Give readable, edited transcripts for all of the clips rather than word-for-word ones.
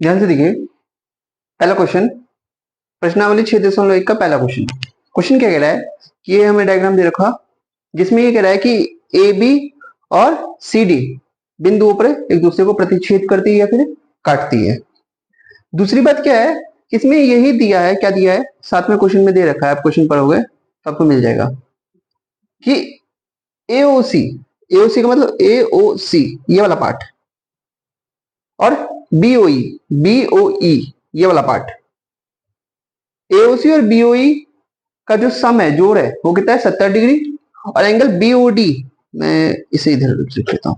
ध्यान से देखिए, पहला क्वेश्चन, प्रश्नावली 6.1 का पहला क्वेश्चन। क्वेश्चन क्या कह रहा है कि ये हमें डायग्राम दे रखा, जिसमें ये कह रहा है कि ए बी और सी डी बिंदुओं पर एक दूसरे को प्रतिच्छेद करती है या फिर काटती है। दूसरी बात क्या है, इसमें यही दिया है, क्या दिया है, साथ में क्वेश्चन में दे रखा है, आप क्वेश्चन पढ़ोगे तो आपको मिल जाएगा कि एओसी, एओसी का मतलब एओसी ये वाला पार्ट, और बीओई, बीओई ये वाला पार्ट। एओसी और बीओई का जो सम है, जोड़ है, वो कितना है 70 डिग्री। और एंगल बीओडी, मैं इसे इधर लिख लेता हूं,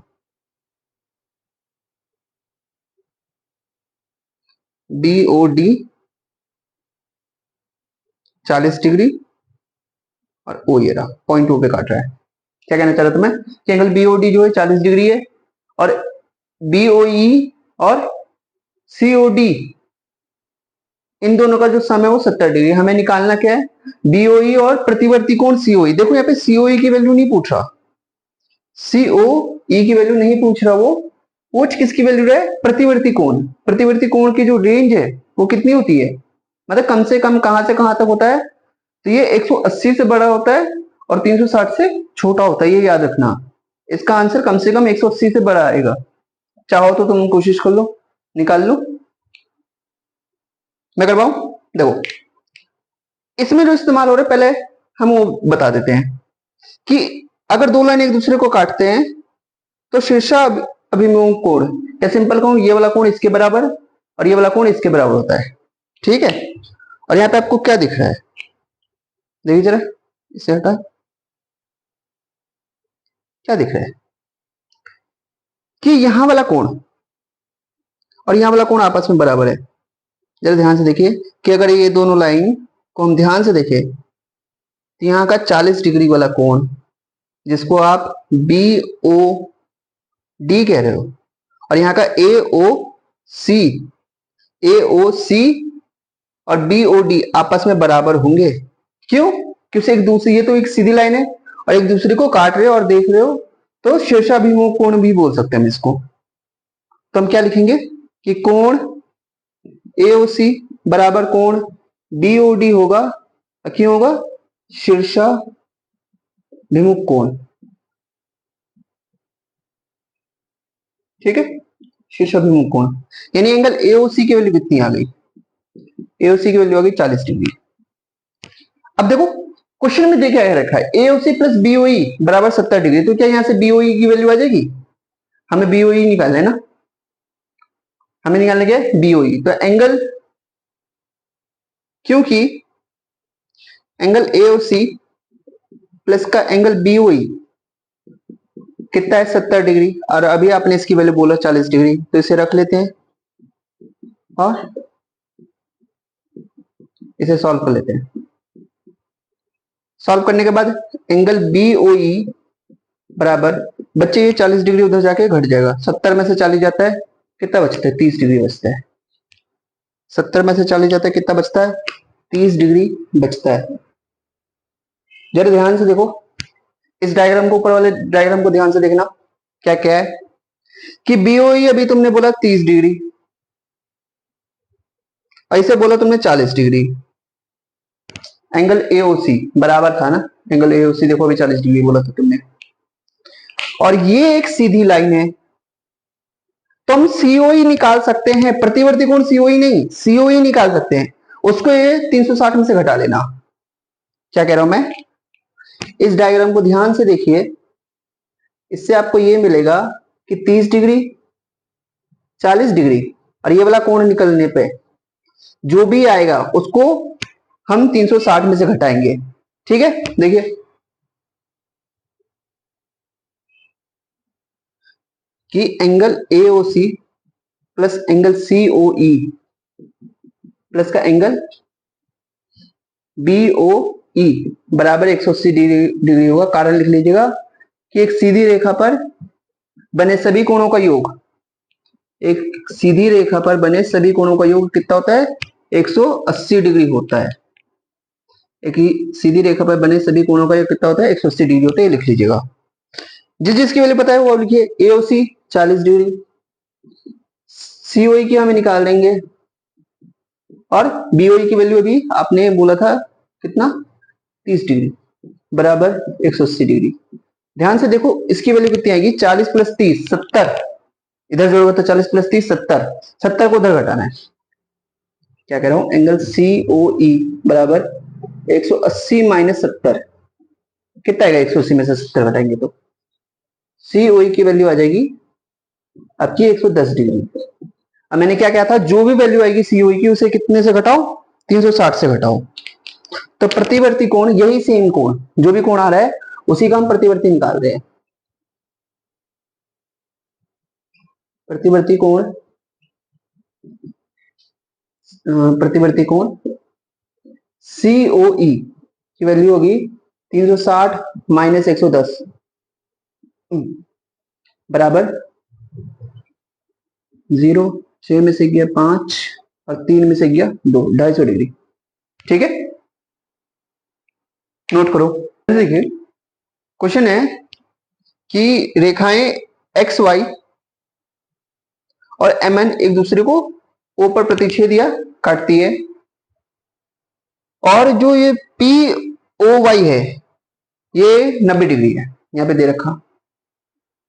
बीओडी 40 डिग्री, और ओ ये रहा पॉइंट ओ पे काट रहा है। क्या कहना चाह रहा था मैं कि एंगल बीओडी जो है 40 डिग्री है, और बीओई और सीओडी इन दोनों का जो सम है वो 70 डिग्री। हमें निकालना क्या है, बीओई और प्रतिवर्ती कोण सीओई। देखो यहाँ पे सीओई की वैल्यू नहीं पूछ रहा, सीओई की वैल्यू नहीं पूछ रहा, वो पूछ किसकी वैल्यू रहा है, प्रतिवर्ती कोण। प्रतिवर्ती कोण की जो रेंज है वो कितनी होती है, मतलब कम से कम कहां से कहां तक होता है, तो ये 180 से बड़ा होता है और 360 से छोटा होता है, ये याद रखना। इसका आंसर कम से कम 180 से बड़ा आएगा। चाहो तो तुम कोशिश कर लो, निकाल लो। मैं करवाऊं, देखो इसमें जो इस्तेमाल हो रहा है, पहले हम वो बता देते हैं कि अगर दो लाइन एक दूसरे को काटते हैं तो शीर्षा अभिमुख कोण, या सिंपल कहूं ये वाला कोण इसके बराबर और ये वाला कोण इसके बराबर होता है, ठीक है। और यहाँ पे आपको क्या दिख रहा है, देखिए जरा, इसे हटा, क्या दिख रहा है कि यहां वाला कोण और यहां वाला कोण आपस में बराबर है। जरा ध्यान से देखिए कि अगर ये दोनों लाइन को हम ध्यान से देखें तो यहाँ का 40 डिग्री वाला कोण, जिसको आप बी ओ डी कह रहे हो, और यहाँ का ए ओ सी, ए ओ सी और बी ओ डी आपस में बराबर होंगे। क्यों, क्योंकि एक दूसरे, ये तो एक सीधी लाइन है और एक दूसरे को काट रहे हो और देख रहे हो, तो शीर्षाभिमुख कोण भी बोल सकते हैं हम इसको। तो हम क्या लिखेंगे कि कोण एओसी बराबर कोण बीओडी होगा, क्यों होगा, शीर्षाभिमुख कोण, ठीक है, शीर्षाभिमुख कोण। यानी एंगल एओसी की वैल्यू कितनी आ गई, एओसी की वैल्यू आ गई 40 डिग्री। अब देखो क्वेश्चन में देखा रखा है एओसी प्लस बीओई बराबर 70 डिग्री, तो क्या यहां से बीओई की वैल्यू आ जाएगी, हमें बीओई निकालना है ना, हमें निकालना क्या है बीओई। तो एंगल, क्योंकि एंगल एओसी प्लस का एंगल बीओई कितना है 70 डिग्री, और अभी आपने इसकी वैल्यू बोला 40 डिग्री, तो इसे रख लेते हैं और इसे सॉल्व कर लेते हैं। सॉल्व करने के बाद एंगल बीओई बराबर, बच्चे ये 40 डिग्री उधर जाके घट जाएगा, 70 में से 40 जाता है, कितना बचता है 30 डिग्री बचता है। 70 में से 40 जाता है, कितना बचता है 30 डिग्री बचता है। जरा ध्यान से देखो इस डायग्राम को, ऊपर वाले डायग्राम को ध्यान से देखना, क्या क्या है कि बीओई अभी तुमने बोला 30 डिग्री, ऐसे बोला तुमने 40 डिग्री, एंगल एओसी बराबर था ना, एंगल एओसी देखो अभी 40 डिग्री बोला था तुमने, और ये एक सीधी लाइन है, तो हम सीओई निकाल सकते हैं, प्रतिवर्ती कोण सीओई नहीं, सीओई निकाल सकते हैं, उसको ये 360 में से घटा लेना। क्या कह रहा हूं मैं, इस डायग्राम को ध्यान से देखिए, इससे आपको ये मिलेगा कि 30 डिग्री 40 डिग्री, और ये वाला कोण निकलने पे जो भी आएगा उसको हम 360 में से घटाएंगे, ठीक है। देखिए कि angle AOC plus angle COE plus का एंगल बीओई बराबर 180 डिग्री होगा। कारण लिख लीजिएगा कि एक सीधी रेखा पर बने सभी कोणों का योग, एक सीधी रेखा पर बने सभी कोणों का योग कितना होता है 180 डिग्री होता है। एक ही सीधी रेखा पर बने सभी कोणों का योग कितना होता है 180 डिग्री होता है, ये लिख लीजिएगा। जिस जिसकी वैल्यू पता है वो लिखिए, एओसी 40 डिग्री, सीओई की हमें निकाल देंगे और बीओई की वैल्यू अभी आपने बोला था कितना 30 डिग्री बराबर 180 डिग्री। ध्यान से देखो इसकी वैल्यू कितनी आएगी 40 प्लस 30 70। इधर जोड़ोगे तो 40 प्लस 30 70। 70 को उधर घटाना है। क्या कह रहा हूं एंगल सीओई बराबर 180 माइनस 70 कितना आएगा 180 में से 70 घटाएंगे तो सीओई की वैल्यू आ जाएगी आपकी 110 डिग्री। अब मैंने क्या कहा था जो भी वैल्यू आएगी सीओई की उसे कितने से घटाओ 360 से घटाओ। तो प्रतिवर्ती कोण यही सेम कोण जो भी कोण आ रहा है उसी का हम प्रतिवर्ती निकाल रहे हैं। प्रतिवर्ती कोण प्रतिवर्ती कोण सीओई की वैल्यू होगी 360 माइनस 110 बराबर 0 6 में से गया 5 और 3 में से गया 2 250 डिग्री। ठीक है नोट करो। देखिए क्वेश्चन है कि रेखाएं एक्स वाई और एम एन एक दूसरे को ओ पर प्रतिच्छेद या काटती है और जो ये पी ओ वाई है ये 90 डिग्री है यहां पे दे रखा।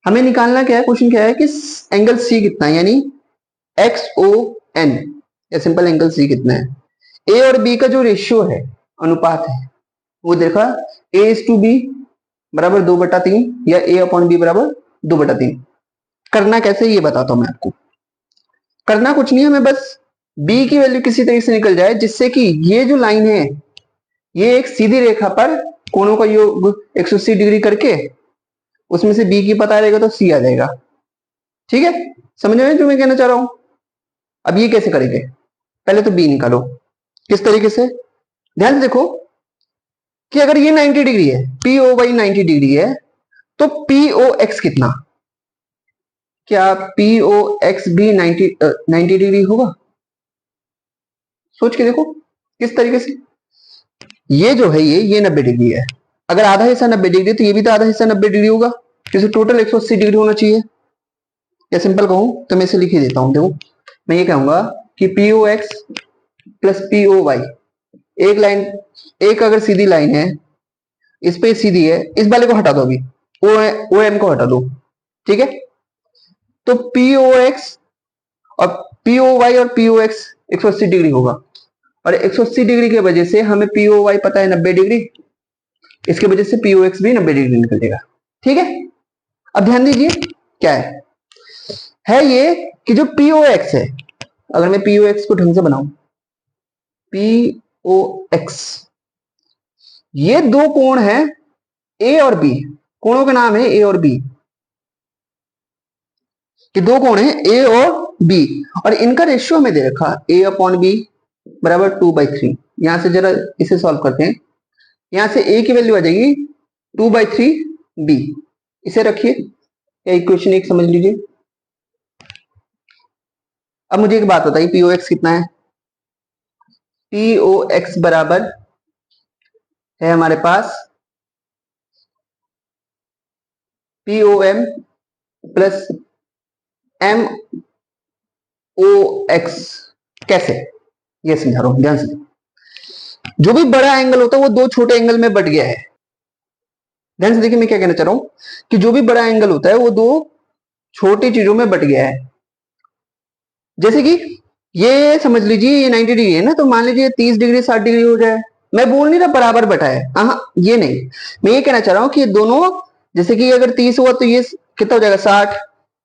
हमें निकालना क्या है क्वेश्चन क्या है कि एंगल सी कितना है यानी एक्स ओ एन या सिंपल एंगल सी कितना है। ए और बी का जो रेशियो है अनुपात है वो देखा ए इज टू बी बराबर 2/3 या ए अपॉन बी बराबर 2/3। करना कैसे ये बताता हूं मैं आपको। करना कुछ नहीं हमें बस बी की वैल्यू किसी तरीके से निकल जाए जिससे कि ये जो लाइन है ये एक सीधी रेखा पर कोणों का योग 180 डिग्री करके उसमें से बी की पता रहेगा तो सी आ जाएगा। ठीक है समझ में जो मैं कहना चाह रहा हूं। अब ये कैसे करेंगे पहले तो बी निकालो किस तरीके से। ध्यान से देखो कि अगर ये 90 डिग्री है पी ओ बाई 90 डिग्री है तो पी ओ एक्स कितना क्या पी ओ एक्स भी 90 डिग्री होगा। सोच के देखो किस तरीके से। ये जो है ये 90 डिग्री है अगर आधा हिस्सा 90 डिग्री तो ये भी तो आधा हिस्सा 90 डिग्री होगा क्योंकि टोटल 180 डिग्री होना चाहिए। या सिंपल कहूं तो मैं इसे लिख ही देता हूं। देखो मैं ये कहूंगा कि P O X plus P O Y एक लाइन एक अगर सीधी लाइन है इस पे सीधी है इस वाले को हटा दो अभी ओ एम को हटा दो। ठीक है तो पी ओ एक्स और पी ओ वाई और पी ओ एक्स 180 डिग्री होगा और 180 डिग्री की वजह से हमें पी ओ वाई पता है 90 डिग्री इसकी वजह से पी ओ एक्स भी 90 डिग्री निकलेगा। ठीक है अब ध्यान दीजिए क्या है ये कि जो पी ओ एक्स है अगर मैं पी ओ एक्स को ढंग से बनाऊं पी ओ एक्स ये दो कोण है ए और बी कोणों का नाम है ए और बी कि दो कोण है ए और बी और इनका रेशियो हमें दे रखा ए अपॉन बी बराबर 2/3। यहां से जरा इसे सॉल्व करते हैं। यहां से ए की वैल्यू आ जाएगी 2/3 बी इसे रखिए या इक्वेशन एक समझ लीजिए। अब मुझे एक बात बताइए पीओ एक्स कितना है। पीओ एक्स बराबर है हमारे पास P O M plus M O X. कैसे ये समझा रहा हूं ध्यान से। जो भी बड़ा एंगल होता है वो दो छोटे एंगल में बट गया है। ध्यान से देखिए मैं क्या कहना चाह रहा हूं कि जो भी बड़ा एंगल होता है वो दो छोटी चीजों में बट गया है। जैसे कि ये समझ लीजिए ये 90 डिग्री है ना तो मान लीजिए 30 डिग्री 60 डिग्री हो जाए। मैं बोल नहीं रहा बराबर बटा है हाँ ये नहीं मैं ये कहना चाह रहा हूं कि दोनों जैसे कि अगर 30 हुआ तो ये कितना हो जाएगा 60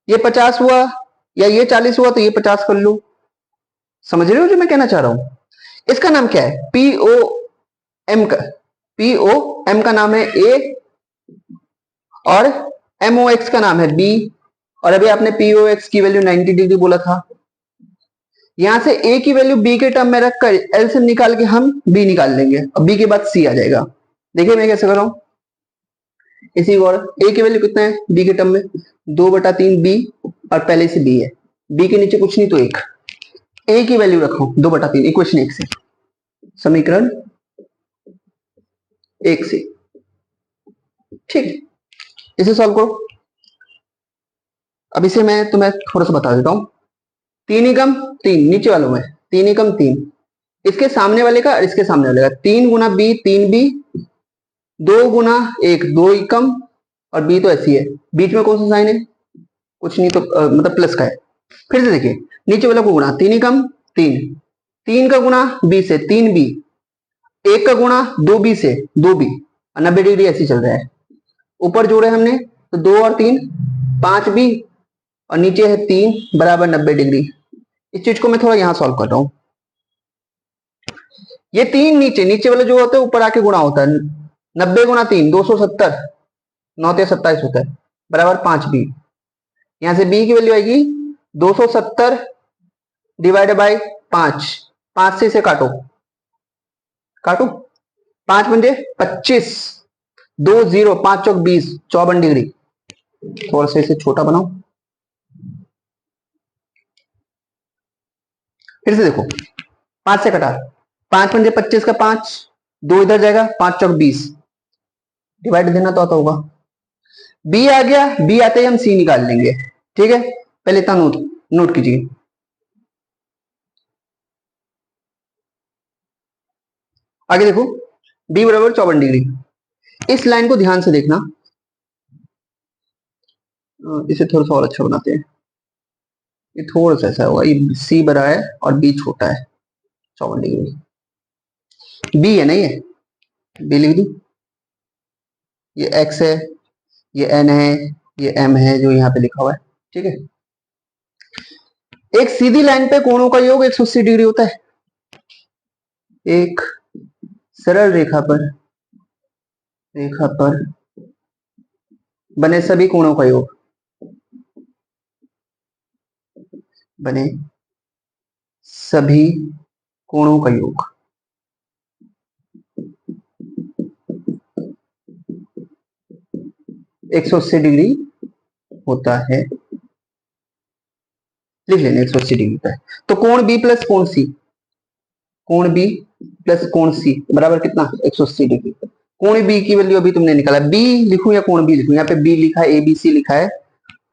ये 50 हुआ या ये 40 हुआ तो ये 50 कर लो। समझ रहे हो जो मैं कहना चाह रहा हूं। इसका नाम क्या है पीओ एम का पीओ एम का नाम है ए और एमओ एक्स का नाम है बी और अभी आपने पीओ एक्स की वैल्यू 90 डिग्री बोला था। यहां से ए की वैल्यू बी के टर्म में रखकर एलसीएम निकाल के हम बी निकाल लेंगे और बी के बाद सी आ जाएगा। देखिए मैं कैसे कर रहा हूं इसी और ए की वैल्यू कितना है बी के टर्म में 2/3 बी और पहले से बी है बी के नीचे कुछ नहीं तो एक ए की वैल्यू रखो 2/3 इक्वेशन एक से समीकरण एक से। ठीक इसे सॉल्व करो। अब इसे मैं तुम्हें थोड़ा सा बता देता हूं तीन एकम तीन, नीचे वालों में तीन एकम तीन, इसके सामने वाले का और इसके सामने वाले का, 3 गुना बी 3b, 2 गुना 1 2 एकम, और बी तो ऐसी है, बीच में कौन सा साइन है, कुछ नहीं तो मतलब प्लस का है। फिर से देखिए, नीचे वाला को गुणा, 3 एकम 3, 3 का गुणा बी से 3b, 1 का गुणा 2b से 2b, 90 डिग्री ऐसी चल रहा है। ऊपर जोड़े हमने तो 2 और 3 5b, और नीचे है 3 बराबर 90 डिग्री। इस चीज को मैं थोड़ा यहां सॉल्व कर रहा हूं। ये 3 नीचे, नीचे वाला जो होता है ऊपर आके गुणा होता है, 90 गुणा 3 270, 9 27 होता है, बराबर 5b। यहां से b की वैल्यू आएगी 270 डिवाइड बाई 5, 5 से इसे काटो, काटो 5 पंजे 25, 2 0, 5 चौक 20, 54 डिग्री। थोड़ा सा इसे छोटा बनाओ, फिर से देखो, 5 से कटा, 5 पंजे 25 का 5, 2 इधर जाएगा, 5 चौक 20, डिवाइड देना तो आता होगा। बी आ गया, बी आते ही हम सी निकाल लेंगे, ठीक है। पहले इतना नोट नोट कीजिए। आगे देखो, b बराबर 54 डिग्री। इस लाइन को ध्यान से देखना, इसे थोड़ा सा और अच्छा बनाते हैं। ये थोड़ा सा ऐसा होगा, ये सी बड़ा है और बी छोटा है, 54 डिग्री। बी है ना, ये बी लिख दू, ये एक्स है, ये एन है, ये एम है जो यहाँ पे लिखा हुआ है, ठीक है। एक सीधी लाइन पे कोणों का योग 180 डिग्री होता है। एक सरल रेखा पर बने सभी कोणों का योग, बने सभी कोणों का योग 180 डिग्री होता है। लिख लेना 180 डिग्री का है। तो कोण बी प्लस कोण सी, कोण बी प्लस कोण सी बराबर कितना, 180 डिग्री। कोण बी की वैल्यू अभी तुमने निकाला, बी लिखूं या कोण बी लिखूं, यहाँ पे बी लिखा है, ए बी सी लिखा है,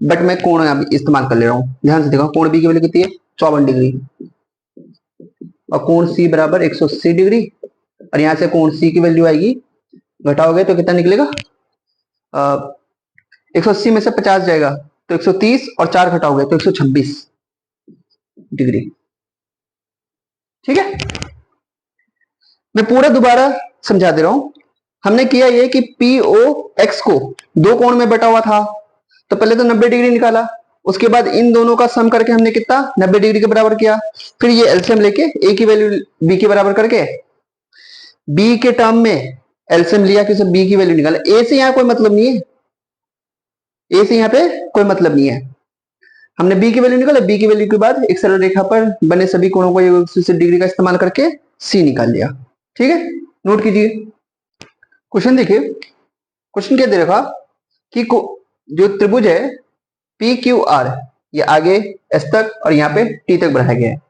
बट मैं कोण इस्तेमाल कर ले रहा हूं। ध्यान से देखो, कोण बी की वैल्यू कितनी है, 54 डिग्री, और कोण सी बराबर 180 डिग्री, और यहां से कोण सी की वैल्यू आएगी, घटाओगे तो कितना निकलेगा, 180 में से 50 जाएगा तो 130, और 4 घटाओगे तो 126 डिग्री, ठीक है। मैं पूरा दोबारा समझा दे रहा हूं। हमने किया ये कि पी ओ एक्स को दो कोण में बटा हुआ था, तो पहले तो 90 डिग्री निकाला, उसके बाद इन दोनों का सम करके हमने कितना 90 डिग्री के बराबर किया, फिर ये एलसीएम लेके ए की वैल्यू बी के बराबर करके बी के टर्म में एलसीएम लिया कि सब बी की वैल्यू निकाला। ए से यहां कोई मतलब नहीं है, ए से यहां पे कोई मतलब नहीं है। हमने बी की वैल्यू निकाला, बी की वैल्यू के बाद एक सरल रेखा पर बने सभी कोणों को 180 डिग्री का इस्तेमाल करके सी निकाल लिया, ठीक है। नोट कीजिए, क्वेश्चन देखिए। क्वेश्चन क्या दे रखा कि जो त्रिभुज है पी क्यू आर, ये आगे एस तक और यहाँ पे टी तक बढ़ाया गया है।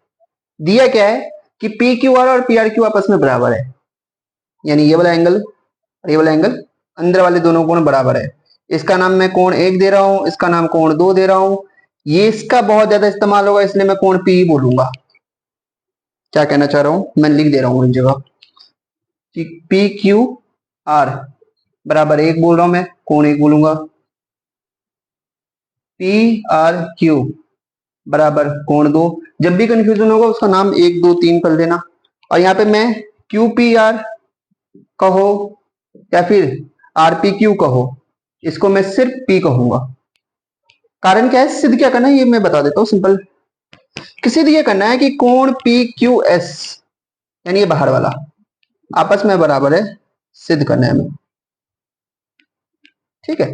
दिया क्या है कि पी क्यू आर और पी आर क्यू आपस में बराबर है, यानी ये वाला एंगल और ये वाला एंगल अंदर वाले दोनों कोण बराबर है। इसका नाम मैं कोण 1 दे रहा हूं, इसका नाम कोण 2 दे रहा हूं। ये इसका बहुत ज्यादा इस्तेमाल होगा, इसलिए मैं कोण पी ही बोलूंगा। क्या कहना चाह रहा हूं, मैं लिख दे रहा हूं इन जगह कि पी क्यू आर बराबर 1 बोल रहा हूं, मैं कोण 1 बोलूंगा। पी आर क्यू बराबर कोण 2। जब भी कंफ्यूजन होगा उसका नाम 1 2 3 कर देना। और यहाँ पे मैं क्यू पी आर कहो या फिर आर पी क्यू कहो, इसको मैं सिर्फ पी कहूंगा। कारण क्या है, सिद्ध क्या करना है ये मैं बता देता हूं, सिंपल। सिद्ध ये करना है कि कोण पी क्यू एस, यानी ये बाहर वाला आपस में बराबर है, सिद्ध करना है हमें, ठीक है।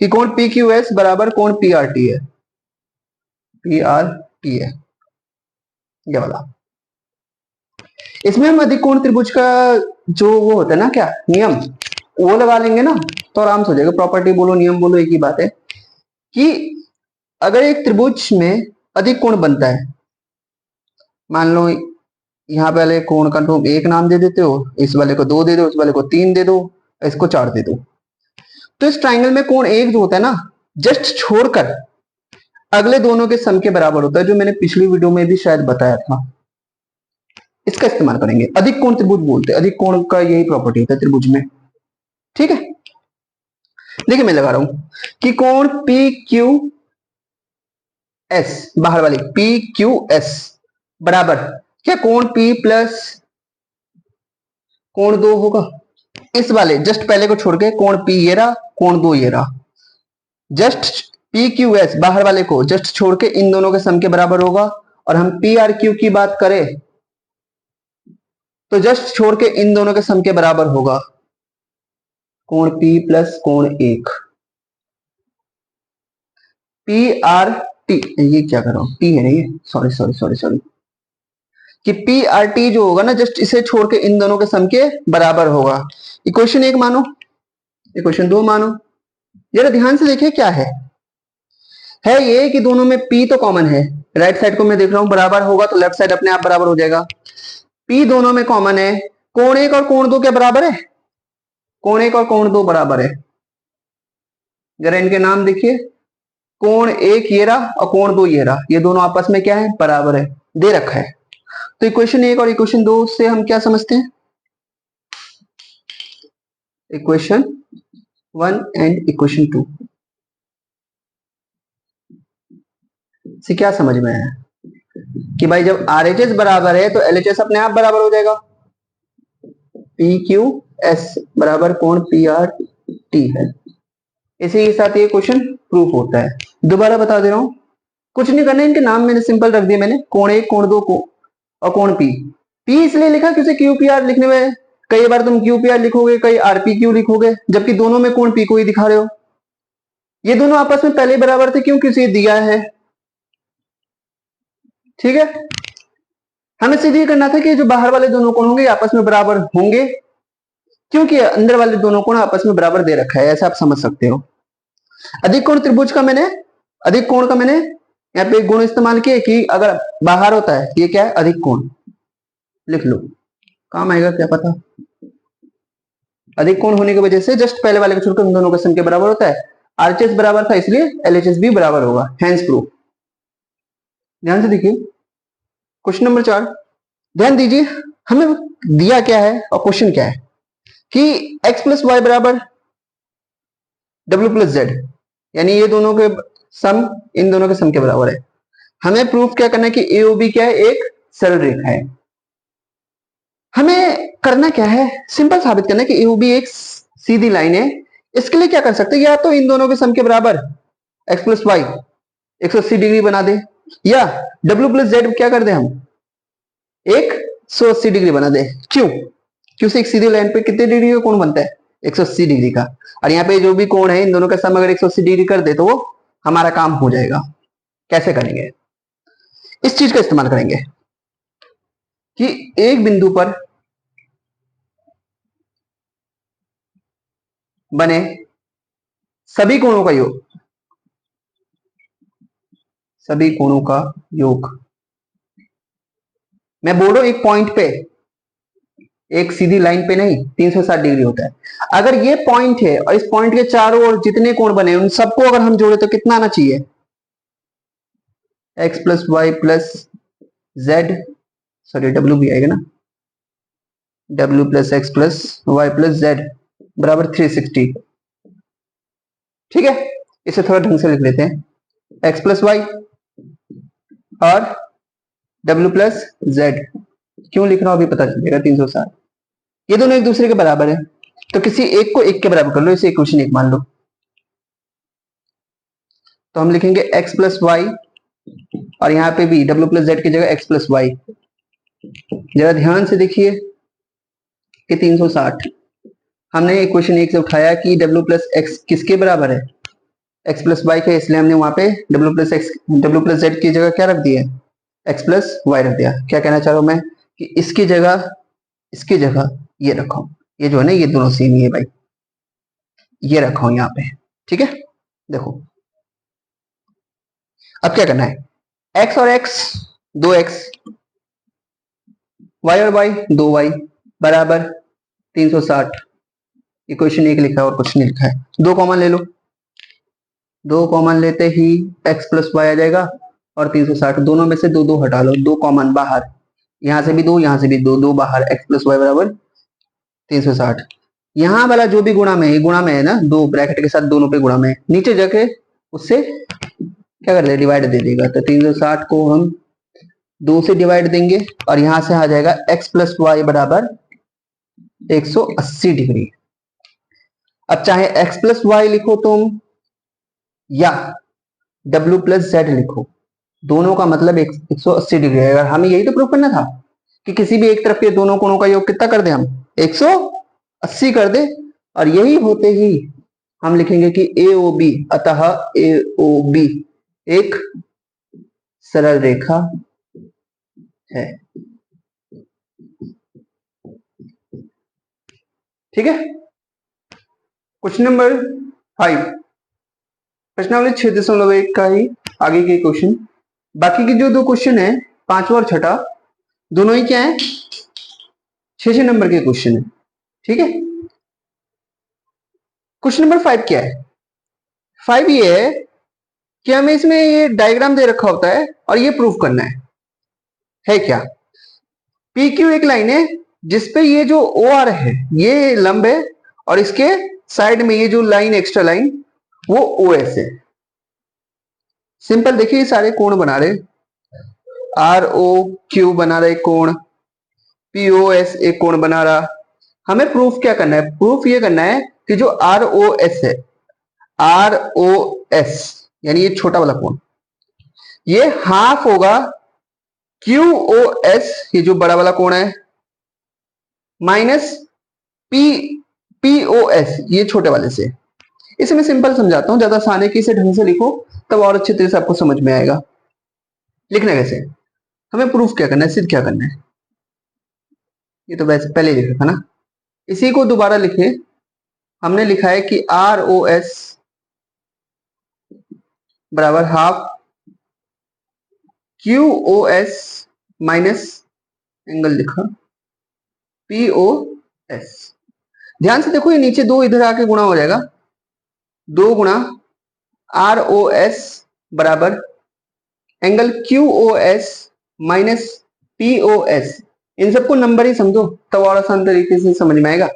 कि कोण पी क्यू एस बराबर कोण पी आर टी है, पी आर टी है ये वाला। इसमें हम अधिक कोण त्रिभुज का जो वो होता है ना क्या नियम, वो लगा लेंगे ना तो आराम से हो जाएगा। प्रॉपर्टी बोलो नियम बोलो एक ही बात है कि अगर एक त्रिभुज में अधिक कोण बनता है, मान लो यहाँ वाले कोण का तुम 1 नाम दे देते हो, इस वाले को 2 दे दो, इस वाले को 3 दे दो, इसको 4 दे दो, तो इस ट्राइंगल में कोण 1 जो होता है ना, जस्ट छोड़कर अगले दोनों के सम के बराबर होता है, जो मैंने पिछली वीडियो में भी शायद बताया था। इसका इस्तेमाल करेंगे। अधिक कोण त्रिभुज बोलते हैं, अधिक कोण का यही प्रॉपर्टी होता है त्रिभुज में। ठीक है, देखिए मैं लगा रहा हूं कि कोण पी क्यू एस, बाहर वाली पी क्यू एस बराबर क्या, कोण पी प्लस कोण 2 होगा। इस वाले जस्ट पहले को छोड़ के कोण पी ये रहा, कोण 2 ये रहा, जस्ट पी क्यू एस बाहर वाले को जस्ट छोड़ के इन दोनों के सम के बराबर होगा। और हम पी आर क्यू की बात करें तो जस्ट छोड़ के इन दोनों के सम के बराबर होगा, कोण पी प्लस कोण 1। पी आर टी, ये क्या कर रहा हूं, टी है नहीं, सॉरी सॉरी सॉरी सॉरी, कि पी आर टी जो होगा ना जस्ट इसे छोड़ के इन दोनों के सम के बराबर होगा। इक्वेशन 1 मानो, इक्वेशन 2 मानो। जरा ध्यान से देखिए क्या है ये कि दोनों में p तो कॉमन है, राइट साइड को मैं देख रहा हूं बराबर होगा तो लेफ्ट साइड अपने आप बराबर हो जाएगा। p दोनों में कॉमन है, कोण 1 और कोण 2 क्या बराबर है, कोण 1 और कोण 2 बराबर है। जरा इनके नाम देखिए, कोण 1 ये रहा और कोण 2 ये रहा, ये दोनों आपस में क्या है, बराबर है, दे रखा है। तो इक्वेशन 1 और इक्वेशन 2 से हम क्या समझते हैं, इक्वेशन 1 एंड इक्वेशन 2 से क्या समझ में आया कि भाई जब RHS बराबर है तो LHS अपने आप बराबर हो जाएगा। PQS बराबर कोण PRT है। इसी के साथ ये क्वेश्चन प्रूफ होता है। दोबारा बता दे रहा हूं, कुछ नहीं करना, इनके नाम मैंने सिंपल रख दिए, मैंने कोण 1 कोण 2 और कोण P। P इसलिए लिखा क्योंकि QPR लिखने में कई बार तुम QPR लिखोगे, कई RPQ लिखोगे, जबकि दोनों में कोण P को ही दिखा रहे हो। ये दोनों आपस में पहले बराबर थे, क्यों, किसी दिया है। ठीक है, हमें सीधे करना था कि जो बाहर वाले दोनों कोण होंगे आपस में बराबर होंगे, क्योंकि अंदर वाले दोनों कोण आपस में बराबर दे रखा है, ऐसा आप समझ सकते हो। अधिक कोण त्रिभुज का मैंने, अधिक कोण का मैंने यहाँ पे गुण इस्तेमाल किए कि अगर बाहर होता है ये क्या है, अधिक कोण, लिख लो, काम आएगा क्या पता। अधिक कोण होने की वजह से जस्ट पहले वाले को छोड़कर उन दोनों का सम के बराबर होता है। RHS बराबर था इसलिए LHS भी बराबर होगा, हैंस प्रूफ। ध्यान से देखिए क्वेश्चन नंबर 4, ध्यान दीजिए हमें दिया क्या है और क्वेश्चन क्या है कि x प्लस वाई बराबर w प्लस जेड, यानी ये दोनों के सम इन दोनों के सम के बराबर है। हमें प्रूफ क्या करना है कि AOB क्या है, एक सरल रेखा है। हमें करना क्या है, सिंपल साबित करना है कि AOB एक सीधी लाइन है। इसके लिए क्या कर सकते हैं, या तो इन दोनों के सम के बराबर x प्लस वाई 180 डिग्री बना दे, या w प्लस जेड क्या कर दे, हम 180 डिग्री बना दे। क्यों, क्योंकि एक सीधी लाइन पे कितने डिग्री का कोण बनता है, 180 डिग्री का। और यहाँ पे जो भी कोण है इन दोनों का सम अगर 180 डिग्री कर दे तो वो हमारा काम हो जाएगा। कैसे करेंगे, इस चीज का इस्तेमाल करेंगे कि एक बिंदु पर बने सभी कोणों का योग, सभी कोणों का योग, मैं बोल रहा हूं एक पॉइंट पे, एक सीधी लाइन पे नहीं, 360 डिग्री होता है। अगर ये पॉइंट है और इस पॉइंट के चारों ओर जितने कोण बने उन सबको अगर हम जोड़े तो कितना आना चाहिए, x plus Y plus Z, sorry W भी आएगा ना, w plus X plus Y plus Z बराबर 360। ठीक है, इसे थोड़ा ढंग से लिख लेते हैं, x प्लस वाई और w प्लस जेड। क्यों लिख रहा हूं अभी पता चलेगा, 360, ये दोनों एक दूसरे के बराबर है, तो किसी एक को एक के बराबर कर लो, इसे इक्वेशन 1 मान लो। तो हम लिखेंगे x प्लस वाई और यहाँ पे भी w प्लस जेड की जगह x प्लस वाई। जरा ध्यान से देखिए कि 360 हमने इक्वेशन 1 से उठाया कि w प्लस एक्स किसके बराबर है, x प्लस वाई के, इसलिए हमने वहां पे w प्लस जेड की जगह क्या रख दिया, x प्लस वाई रख दिया। क्या कहना चाह रहा हूं मैं कि इसकी जगह ये रखा हूं, ये जो है ना ये दोनों सेम ही है भाई, ये रखा हूं यहाँ पे। ठीक है, देखो अब क्या करना है, x और x 2x, y और y 2y बराबर 360। इक्वेशन 1 लिखा है और कुछ नहीं लिखा है, 2 कॉमन ले लो, दो कॉमन लेते ही x प्लस वाई आ जाएगा और 360, दोनों में से दो दो हटा लो, दो कॉमन बाहर, यहां से भी दो, यहां से भी दो, दो बाहर, x प्लस वाई बराबर 360। यहां वाला जो भी गुणा में है, गुणा में है ना, दो ब्रैकेट के साथ दोनों पे गुणा में है, नीचे जाके उससे क्या कर दे, डिवाइड दे देगा। तो 360 को हम दो से डिवाइड देंगे और यहां से आ जाएगा x प्लस वाई बराबर 180 डिग्री। अब चाहे x प्लस वाई लिखो तुम या w प्लस जेड लिखो, दोनों का मतलब 180 डिग्री है। अगर हमें यही तो प्रूफ करना था कि किसी भी एक तरफ के दोनों कोणों का योग कितना कर दे, हम 180 कर दे। और यही होते ही हम लिखेंगे कि AOB, अतः AOB एक सरल रेखा है। ठीक है, क्वेश्चन नंबर 5, प्रश्नावली 6.1 का ही आगे के क्वेश्चन। बाकी के जो दो क्वेश्चन है, पांचवा और छठा, दोनों ही क्या है, 6 नंबर के क्वेश्चन है। ठीक है, क्वेश्चन नंबर 5 क्या है, 5 ये है कि हमें इसमें ये डायग्राम दे रखा होता है और ये प्रूफ करना है क्या। पी क्यू एक लाइन है जिसपे ये जो ओ आर है ये लंब है और इसके साइड में ये जो लाइन, एक्स्ट्रा लाइन, वो ओ एस है। सिंपल देखिए, सारे कोण बना रहे, आर ओ क्यू बना रहे कोण, पी ओ एस एक कोण बना रहा। हमें प्रूफ क्या करना है, प्रूफ ये करना है कि जो आर ओ एस है, आर ओ एस यानी ये छोटा वाला कोण, ये हाफ होगा क्यू ओ एस, ये जो बड़ा वाला कोण है, minus P P O S ये छोटे वाले से। इसे मैं सिंपल समझाता हूं, ज्यादा आसान है कि इसे ढंग से लिखो तब और अच्छे तरह से आपको समझ में आएगा। लिखना कैसे, हमें प्रूफ क्या करना है, सिद्ध क्या करना है, ये तो वैसे पहले लिखा था ना, इसी को दोबारा लिखे। हमने लिखा है कि आर ओ एस बराबर half Q O S minus angle लिखा पी ओ एस। ध्यान से देखो, ये नीचे दो इधर आके गुणा हो जाएगा, दो गुणा आर ओ एस बराबर angle Q O S minus P O S. इन सबको नंबर ही समझो तब और आसान तरीके से समझ में आएगा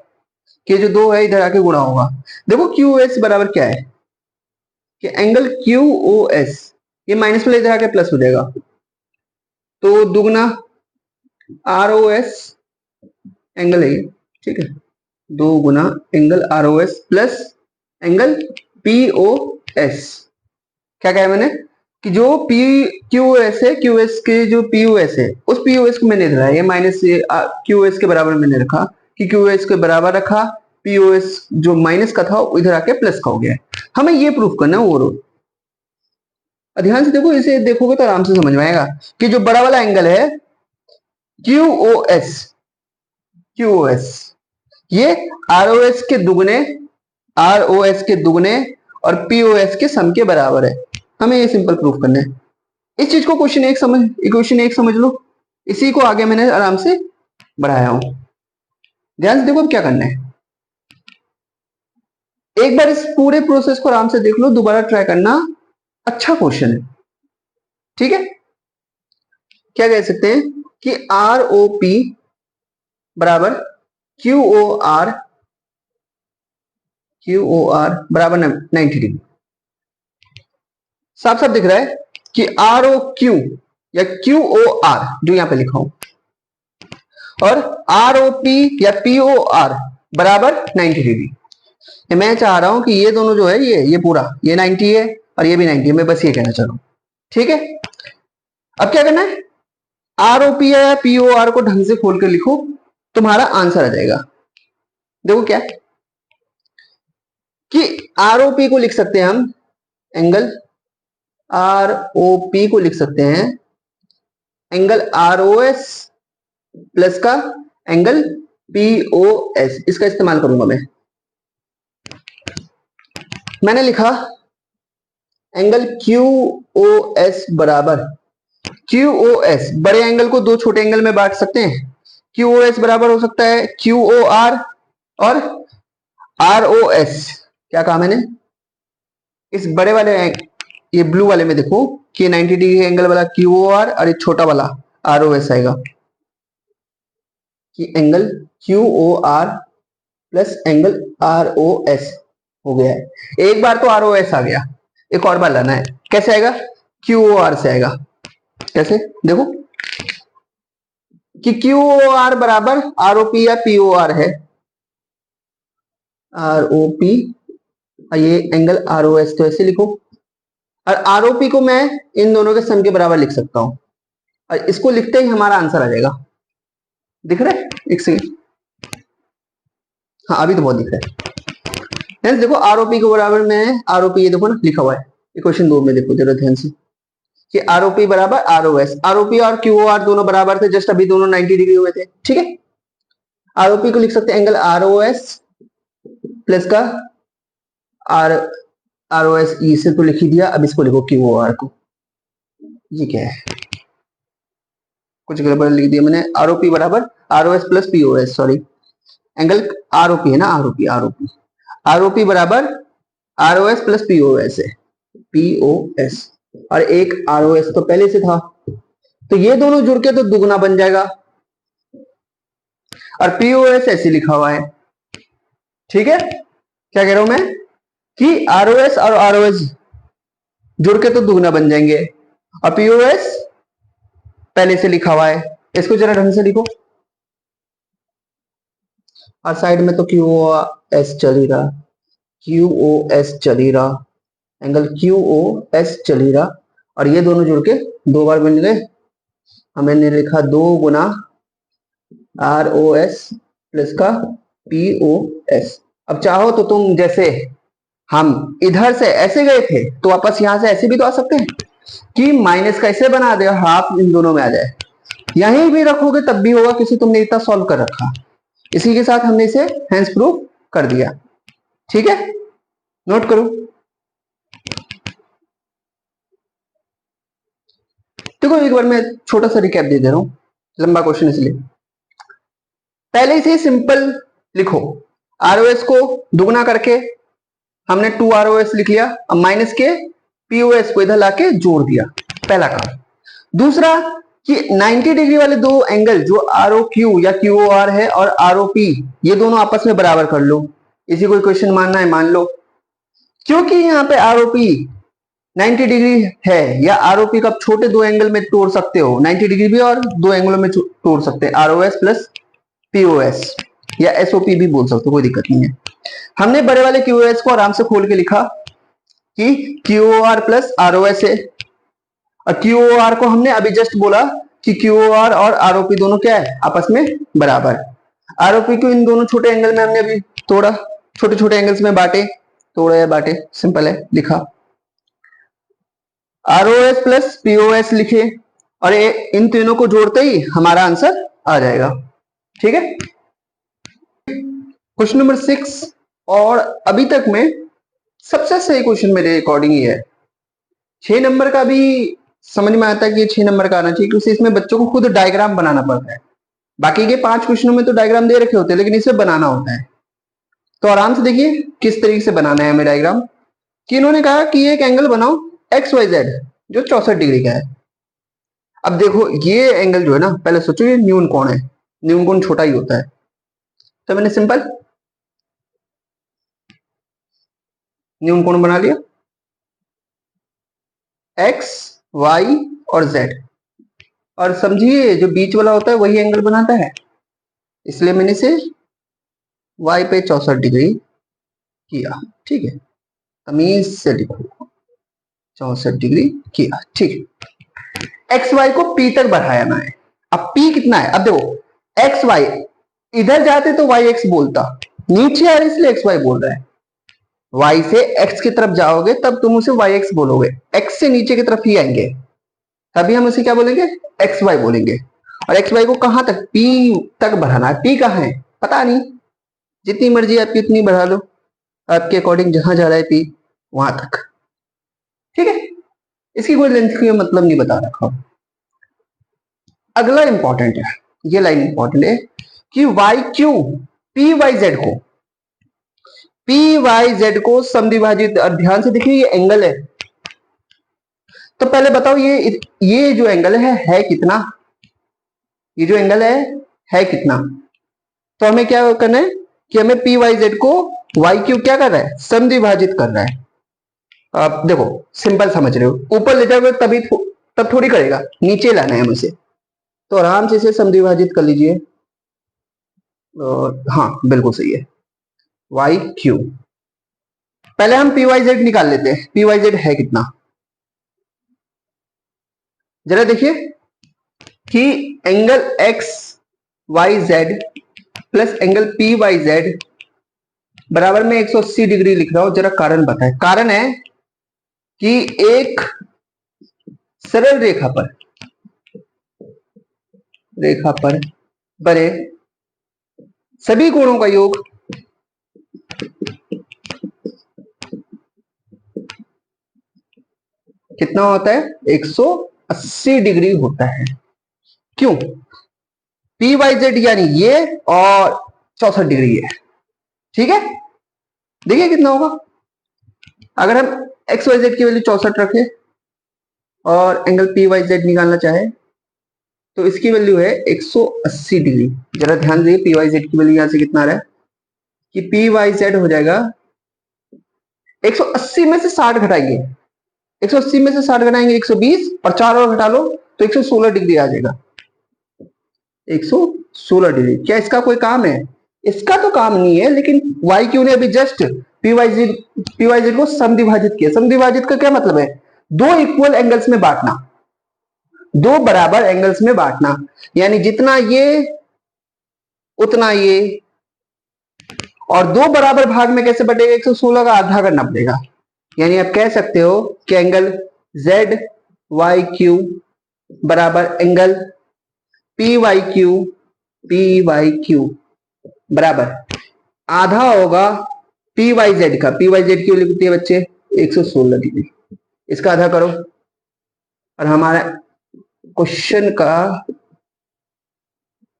कि जो दो है इधर आके गुणा होगा। देखो क्यू एस बराबर क्या है कि एंगल क्यू ओ एस, ये माइनस वाला इधर आके प्लस हो जाएगा, तो दुगना आर ओ एस एंगल है, ठीक है, दो गुना angle R O S plus angle P O S. क्या कहा मैंने कि जो पी क्यू एस है, क्यू एस के जो पी यू एस है, उस पी यू एस को मैंने रखा है, ये माइनस क्यू एस के बराबर मैंने रखा कि क्यू एस के बराबर रखा, पी यू एस जो माइनस का था इधर आके प्लस का हो गया। हमें ये प्रूफ करना है ओवरऑल। ध्यान से देखो, इसे देखोगे तो आराम से समझ में आएगा कि जो बड़ा वाला एंगल है Q O S, Q O S ये आर ओ एस के दुगने, आर ओ एस के दुगने और पी ओ एस के सम के बराबर है। हमें ये सिंपल प्रूफ करना है। इस चीज को क्वेश्चन एक समझ लो, इसी को आगे मैंने आराम से बढ़ाया हूं। ध्यान से देखो अब क्या करना है, एक बार इस पूरे प्रोसेस को आराम से देख लो, दोबारा ट्राई करना, अच्छा क्वेश्चन है। ठीक है, क्या कह सकते हैं कि आर ओ पी बराबर Q O R, Q O R बराबर 90 डिग्री। साफ साफ दिख रहा है कि आर ओ क्यू या क्यू ओ आर जो यहां पे लिखा हूं और आर ओ पी या पी ओ आर बराबर 90 डिग्री। मैं चाह रहा हूं कि ये दोनों जो है, ये पूरा ये 90 है और ये भी 90 है, मैं बस ये कहना चाह रहा हूं। ठीक है, अब क्या करना है, आर ओ पी या पी ओ आर को ढंग से खोल कर लिखो, तुम्हारा आंसर आ जाएगा। देखो क्या कि आर ओ पी को लिख सकते हैं हम, एंगल आर ओ पी को लिख सकते हैं angle R O S plus का एंगल पी ओ एस। इसका इस्तेमाल करूंगा मैंने लिखा एंगल क्यू ओ एस बराबर, क्यू ओ एस बड़े एंगल को दो छोटे एंगल में बांट सकते हैं, क्यू ओ एस बराबर हो सकता है क्यू ओ आर और आर ओ एस। क्या कहा मैंने, इस बड़े वाले ये ब्लू वाले में देखो कि 90 डिग्री एंगल वाला क्यू ओ आर और ये छोटा वाला आर ओ एस आएगा कि angle Q O R plus angle R O S हो गया है। एक बार तो आर ओ एस आ गया, एक और बार लाना है। कैसे आएगा? क्यू ओ आर से आएगा। कैसे? देखो कि क्यू ओ आर बराबर आर ओ पी या पी ओ आर है, आर ओ पी, ये एंगल आर ओ एस, तो ऐसे लिखो। और आर ओ पी को मैं इन दोनों के सम के बराबर लिख सकता हूं, और इसको लिखते ही हमारा आंसर आ जाएगा। दिख रहा है? एक सेकेंड, हाँ अभी तो बहुत दिख रहा है। देखो आरओपी के बराबर में आरओपी, ये देखो ना लिखा हुआ है, ये क्वेश्चन 2 में देखो जरा ध्यान से कि आरओपी बराबर आरओएस। आरओपी और क्यूओआर दोनों बराबर थे, जस्ट अभी दोनों 90 डिग्री हुए थे। ठीक है, आरओपी को लिख सकते हैं एंगल आरओएस प्लस का आर आरओएस, इसे तो लिख ही दिया। अब इसको लिखो क्यूओआर को। ये क्या है? कुछ गड़बड़ लिख दिया मैंने। आरओपी बराबर ROS plus POS, sorry angle ROP है ना, आरओपी आरओपी आरओपी बराबर आरओएस प्लस पीओएस है, पीओएस, और एक आरओएस तो पहले से था, तो ये दोनों जुड़ के तो दुगना बन जाएगा। और पीओएस ऐसे लिखा हुआ है। ठीक है, क्या कह रहा हूं मैं कि आरओएस और आरओएस जुड़ के तो दुगना बन जाएंगे, और पीओएस पहले से लिखा हुआ है। इसको जरा ढंग से लिखो। और साइड में तो क्यू ओ एस चल ही रहा, क्यू ओ एस चल ही रहा, एंगल क्यू ओ एस चल ही रहा, और ये दोनों जुड़ के दो बार बन गए। हमने लिखा 2 गुना आर ओ एस प्लस का पी ओ एस। अब चाहो तो तुम, जैसे हम इधर से ऐसे गए थे तो वापस यहां से ऐसे भी तो आ सकते हैं कि माइनस का ऐसे बना दे, हाफ इन दोनों में आ जाए। यहीं भी रखोगे तब भी होगा, किसी तुमने इतना सॉल्व कर रखा। इसी के साथ हमने इसे हेंस प्रूफ कर दिया। ठीक है, नोट करो। देखो एक बार मैं छोटा सा रिकैप दे रहा हूं, लंबा क्वेश्चन इसलिए। पहले से सिंपल लिखो, आरओएस को दुगना करके हमने 2 आरओएस लिख लिया, अब माइनस के पीओएस को इधर लाके जोड़ दिया, पहला काम। दूसरा कि 90 डिग्री वाले दो एंगल जो आर ओ क्यू या क्यू ओ आर है और आर ओ पी, ये दोनों आपस में बराबर कर लो। इसी को क्वेश्चन मानना है मान लो, क्योंकि यहाँ पे आर ओ पी 90 डिग्री है, या आर ओ पी का छोटे दो एंगल में तोड़ सकते हो, 90 डिग्री भी और दो एंगलों में तोड़ सकते हैं, R O S plus POS, या एसओपी भी बोल सकते हो, कोई दिक्कत नहीं है। हमने बड़े वाले क्यूओएस को आराम से खोल के लिखा कि क्यूओआर प्लस आरओएस है, और क्यूओआर को हमने अभी जस्ट बोला कि क्यूओआर और आरओपी दोनों क्या है, आपस में बराबर। आरओपी को इन दोनों छोटे एंगल में हमने अभी तोड़ा, छोटे छोटे एंगल्स में बांटे, तोड़ा या बांटे, सिंपल है, लिखा। आरओएस प्लस पीओएस लिखे, और इन तीनों को जोड़ते ही हमारा आंसर आ जाएगा। ठीक है, क्वेश्चन नंबर 6, और अभी तक में सबसे सही क्वेश्चन मेरे अकॉर्डिंग ही है। 6 नंबर का भी समझ में आता है कि ये 6 नंबर का आना चाहिए, क्योंकि इसमें बच्चों को खुद डायग्राम बनाना पड़ता है। बाकी के 5 क्वेश्चनों में तो डायग्राम दे रखे होते हैं, लेकिन इसे बनाना होता है। तो आराम से देखिए किस तरीके से बनाना है हमें डायग्राम। कि इन्होंने कहा कि एक एंगल बनाओ एक्स वाई जेड जो 64 डिग्री का है। अब देखो ये एंगल जो है ना, पहले सोचो ये न्यून कोण है, न्यून कोण छोटा ही होता है, तो मैंने सिंपल न्यून कोण बना लिया, एक्स वाई और जेड, और समझिए जो बीच वाला होता है वही एंगल बनाता है, इसलिए मैंने इसे वाई पे 64 डिग्री किया। ठीक है, तमीज से लिखो, 64 डिग्री किया। ठीक है, एक्स वाई को पी तक बढ़ाया ना है। अब पी कितना है, अब देखो एक्स वाई, इधर जाते तो वाई एक्स बोलता, नीचे आ रहे इसलिए एक्स वाई बोल रहा है। वाई से एक्स की तरफ जाओगे तब तुम उसे वाई एक्स बोलोगे, एक्स से नीचे की तरफ ही आएंगे तभी हम उसे क्या बोलेंगे, एक्स वाई बोलेंगे। और एक्स वाई को कहां तक, पी तक बढ़ाना है। पी कहां है पता नहीं, जितनी मर्जी आपकी उतनी बढ़ा लो, आपके अकॉर्डिंग जहां जा रहा है पी वहां तक। ठीक है, इसकी कोई लेंथ की मतलब नहीं बता रखा। अगला इंपॉर्टेंट है, ये लाइन इंपॉर्टेंट है कि Y Q P Y Z को पी वाई जेड को समद्विभाजित, और ध्यान से देखिए ये एंगल है, तो पहले बताओ ये जो एंगल है कितना, ये जो एंगल है कितना। तो हमें क्या करना है कि हमें पी वाई जेड को वाई क्यू क्या कर रहा है, समद्विभाजित कर रहा है। आप देखो सिंपल समझ रहे हो, ऊपर ले जाओगे तभी तब थोड़ी करेगा, नीचे लाना है हमें से, तो आराम से इसे समद्विभाजित कर लीजिए। और हाँ बिल्कुल सही है, वाई क्यू। पहले हम पी वाई जेड निकाल लेते हैं, पी वाई जेड है कितना, जरा देखिए कि angle X Y Z plus angle P Y Z बराबर में 180 डिग्री लिख रहा हूं, जरा कारण बताएं। कारण है कि एक सरल रेखा पर बने सभी कोणों का योग कितना होता है, 180 डिग्री होता है। क्यों, पी वाई जेड यानी ये और 64 डिग्री है, ठीक है। देखिए कितना होगा, अगर हम एक्स वाई जेड की वैल्यू 64 रखें और एंगल पी वाई जेड निकालना चाहे तो इसकी वैल्यू है 180 डिग्री। जरा ध्यान दीजिए पी वाई जेड की वैल्यू यहां से कितना आ रहा है कि पी वाई जेड हो जाएगा 180 में से 60 घटाएंगे, 180 में से 60 घटाएंगे 120, और 4 और घटा लो तो 116 डिग्री आ जाएगा। 116 डिग्री, क्या इसका कोई काम है, इसका तो काम नहीं है, लेकिन वाई क्यू ने अभी जस्ट पीवाईजेड को समद्विभाजित किया। समद्विभाजित का क्या मतलब है, दो इक्वल एंगल्स में बांटना, दो बराबर एंगल्स में बांटना, यानी जितना ये उतना ये, और दो बराबर भाग में कैसे बटेगा, 116 का आधा करना पड़ेगा। यानी आप कह सकते हो कि एंगल जेड वाई क्यू बराबर एंगल पी वाई क्यू बराबर आधा होगा पी वाई जेड का। पी वाई जेड की वैल्यू कितनी है बच्चे, 116 डिग्री। इसका आधा करो और हमारा क्वेश्चन का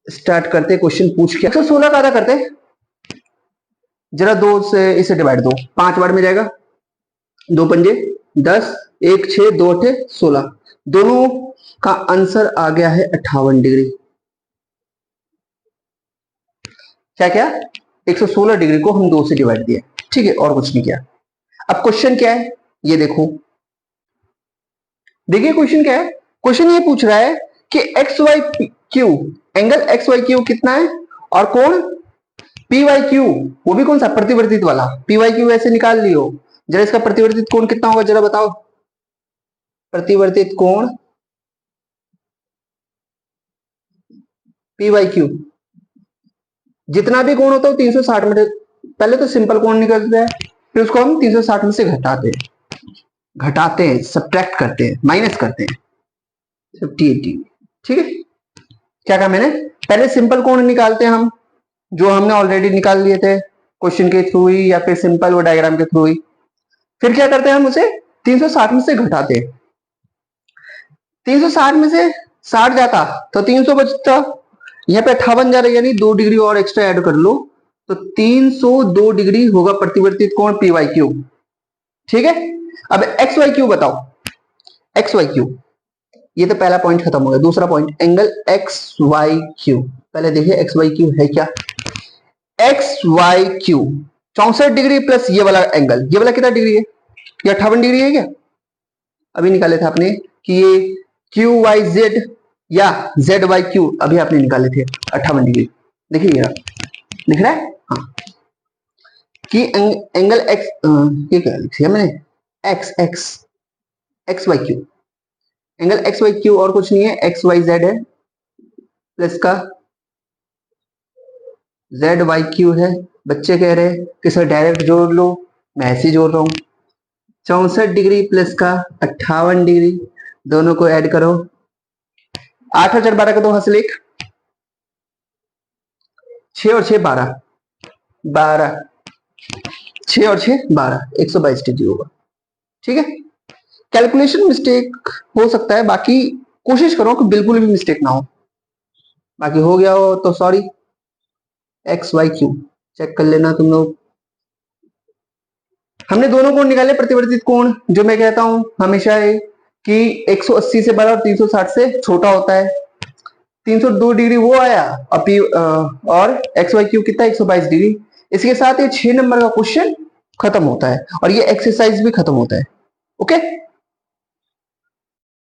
स्टार्ट करते, क्वेश्चन पूछ के 116 का आधा करते, जरा 2 से इसे डिवाइड दो, 5 बार में जाएगा, 2 पंजे 10, 1 6, 2 8 16, दोनों का आंसर आ गया है 58 डिग्री। क्या क्या, 116 डिग्री को हम 2 से डिवाइड दिया, ठीक है, और कुछ नहीं किया। अब क्वेश्चन क्या है ये देखो, देखिए क्वेश्चन क्या है, क्वेश्चन ये पूछ रहा है कि X Y Q, angle X Y Q कितना है, और कोण पी वाई क्यू, वो भी कौन सा, प्रतिवर्तित वाला। पी वाई क्यू ऐसे निकाल लियो, जरा इसका प्रतिवर्तित कोण कितना होगा जरा बताओ, प्रतिवर्तित कोण पी वाई क्यू, जितना भी कोण होता है 360 में, पहले तो सिंपल कोण निकलता है, फिर उसको हम 360 में से घटाते हैं, सब्ट्रैक्ट करते हैं, माइनस करते हैं, 58 डिग्री, ठीक है। क्या कहा मैंने, पहले सिंपल कोण निकालते हैं हम, जो हमने ऑलरेडी निकाल लिए थे क्वेश्चन के थ्रू ही या फिर सिंपल वो डायग्राम के थ्रू ही। फिर क्या करते हैं हम उसे 360 में से घटाते हैं, 360 में से 60 जाता तो 300 बचता, यहाँ पे 58 जा रहा है, यानी 2 डिग्री और एक्स्ट्रा ऐड कर लो तो 302 डिग्री होगा प्रतिवर्तित कोण पी वाई क्यू, ठीक है। अब एक्स वाई क्यू बताओ, एक्स वाई क्यू, ये तो पहला पॉइंट खत्म हो गया। दूसरा point angle X Y Q, पहले देखिए एक्स वाई क्यू है क्या, X Y Q 64 degree plus ये वाला एंगल, ये वाला कितना डिग्री है, ये 58 डिग्री है क्या, अभी निकाले थे आपने कि ये क्यू वाई जेड या जेड वाई क्यू, अभी आपने निकाले थे 58 डिग्री। देखिए ये लिख रहा है, हाँ, कि एंगल एक्स, ये क्या लिखा मैंने, X X X Y Q, angle X Y Q और कुछ नहीं है, एक्स वाई जेड है प्लस का जेड वाई क्यू है। बच्चे कह रहे हैं कि सर डायरेक्ट जोड़ लो, मैं ऐसे ही जोड़ रहा हूं, 64 डिग्री प्लस का 58 डिग्री, दोनों को ऐड करो, 8 और 4 12 का 2 हासिल 1, 6 और 6 12, 12, 6 और 6 12, 122 डिग्री होगा, ठीक है। कैलकुलेशन मिस्टेक हो सकता है, बाकी कोशिश करो कि बिल्कुल भी मिस्टेक ना हो, बाकी हो गया हो तो sorry. X Y Q check कर लेना तुम लोग, हमने दोनों कोण निकाले, प्रतिवर्तित कोण जो मैं कहता हूं हमेशा है कि 180 से बड़ा और 360 से छोटा होता है। 302 डिग्री वो आया और एक्स वाई क्यूब कितना 122 डिग्री। इसके साथ ये 6 नंबर का क्वेश्चन खत्म होता है और ये एक्सरसाइज भी खत्म होता है। ओके।